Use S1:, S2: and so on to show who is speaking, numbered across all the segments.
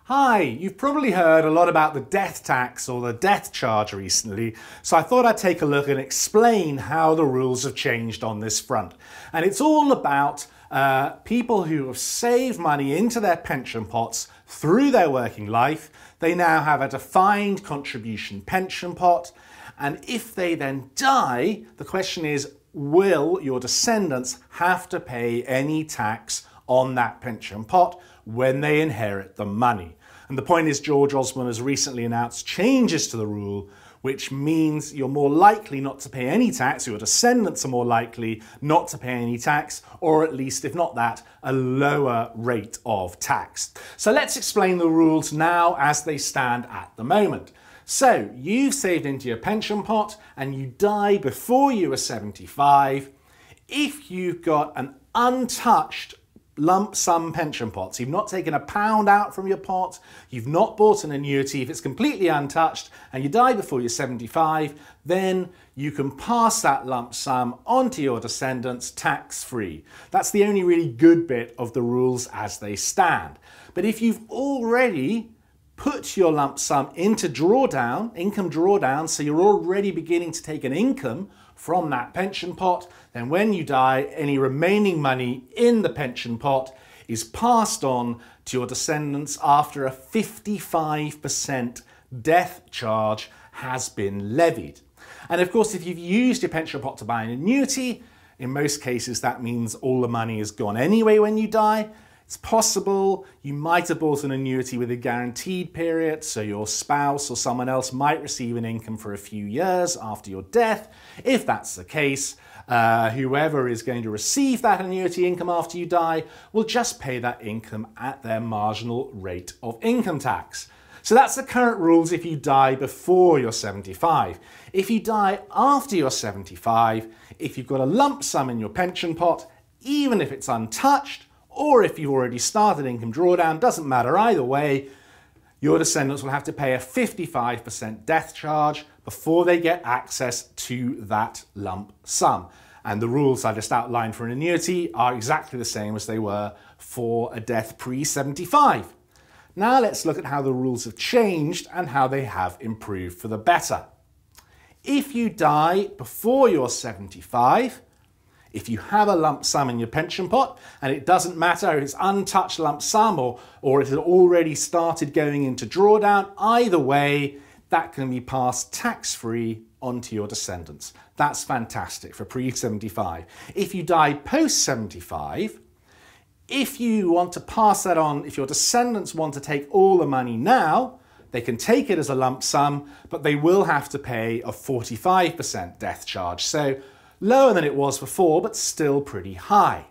S1: Hi, you've probably heard a lot about the death tax or the death charge recently, so I thought I'd take a look and explain how the rules have changed on this front. And it's all about people who have saved money into their pension pots through their working life. They now have a defined contribution pension pot, and if they then die, the question is, will your descendants have to pay any tax on that pension pot when they inherit the money? And the point is, George Osborne has recently announced changes to the rule, which means you're more likely not to pay any tax, your descendants are more likely not to pay any tax, or at least, if not that, a lower rate of tax. So let's explain the rules now as they stand at the moment. So you've saved into your pension pot and you die before you are 75. If you've got an untouched lump sum pension pot, so you've not taken a pound out from your pot, you've not bought an annuity, if it's completely untouched and you die before you're 75, then you can pass that lump sum onto your descendants tax-free. That's the only really good bit of the rules as they stand. But if you've already put your lump sum into drawdown, income drawdown, so you're already beginning to take an income from that pension pot, then when you die, any remaining money in the pension pot is passed on to your descendants after a 55% death charge has been levied. And of course, if you've used your pension pot to buy an annuity, in most cases that means all the money is gone anyway when you die. It's possible you might have bought an annuity with a guaranteed period, so your spouse or someone else might receive an income for a few years after your death. If that's the case, whoever is going to receive that annuity income after you die will just pay that income at their marginal rate of income tax. So that's the current rules if you die before you're 75. If you die after you're 75, if you've got a lump sum in your pension pot, even if it's untouched, or if you've already started income drawdown, doesn't matter either way, your descendants will have to pay a 55% death charge before they get access to that lump sum. And the rules I just outlined for an annuity are exactly the same as they were for a death pre-75. Now let's look at how the rules have changed and how they have improved for the better. If you die before you're 75, if you have a lump sum in your pension pot, and it doesn't matter if it's untouched lump sum or it has already started going into drawdown, either way, that can be passed tax-free onto your descendants. That's fantastic for pre-75. If you die post-75, if you want to pass that on, if your descendants want to take all the money now, they can take it as a lump sum, but they will have to pay a 45% death charge. So lower than it was before, but still pretty high.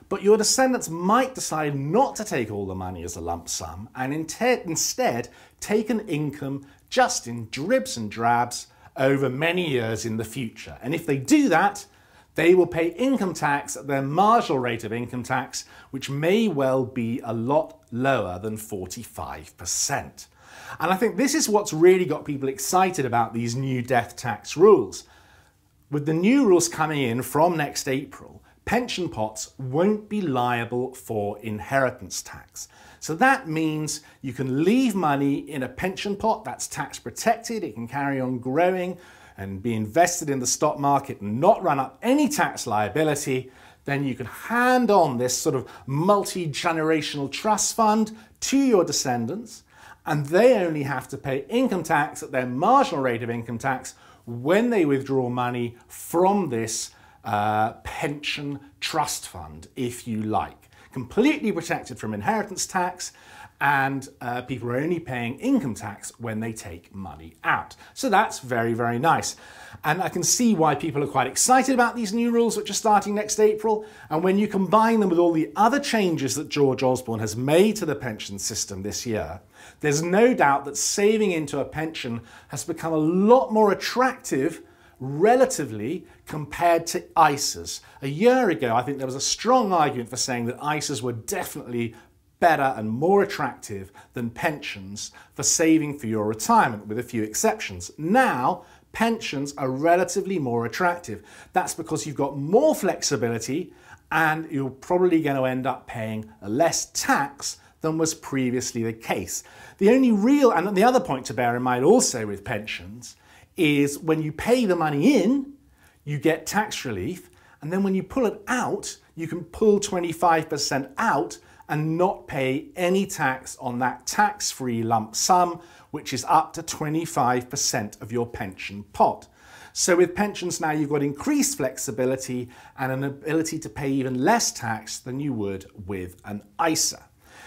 S1: But your descendants might decide not to take all the money as a lump sum and instead take an income just in dribs and drabs over many years in the future. And if they do that, they will pay income tax at their marginal rate of income tax, which may well be a lot lower than 45%. And I think this is what's really got people excited about these new death tax rules. With the new rules coming in from next April, pension pots won't be liable for inheritance tax. So that means you can leave money in a pension pot that's tax protected, it can carry on growing and be invested in the stock market and not run up any tax liability. Then you can hand on this sort of multi-generational trust fund to your descendants, and they only have to pay income tax at their marginal rate of income tax when they withdraw money from this pension trust fund, if you like. Completely protected from inheritance tax, and people are only paying income tax when they take money out. So that's very, very nice. And I can see why people are quite excited about these new rules, which are starting next April. And when you combine them with all the other changes that George Osborne has made to the pension system this year, there's no doubt that saving into a pension has become a lot more attractive relatively compared to ISAs. A year ago, I think there was a strong argument for saying that ISAs were definitely better and more attractive than pensions for saving for your retirement, with a few exceptions. Now, pensions are relatively more attractive. That's because you've got more flexibility and you're probably going to end up paying less tax than was previously the case. The only real, and the other point to bear in mind also with pensions, is when you pay the money in, you get tax relief, and then when you pull it out, you can pull 25% out and not pay any tax on that tax-free lump sum, which is up to 25% of your pension pot. So with pensions now, you've got increased flexibility and an ability to pay even less tax than you would with an ISA.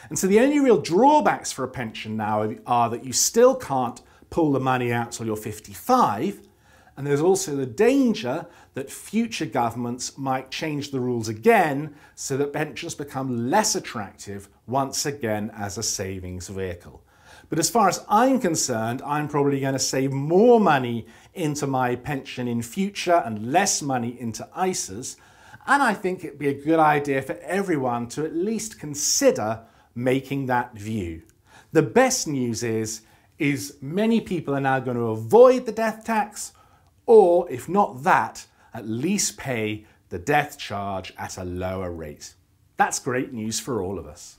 S1: And so the only real drawbacks for a pension now are that you still can't pull the money out till you're 55, and there's also the danger that future governments might change the rules again so that pensions become less attractive once again as a savings vehicle. But as far as I'm concerned, I'm probably going to save more money into my pension in future and less money into ISAs, and I think it'd be a good idea for everyone to at least consider making that view. The best news is many people are now going to avoid the death tax, or if not that, at least pay the death charge at a lower rate. That's great news for all of us.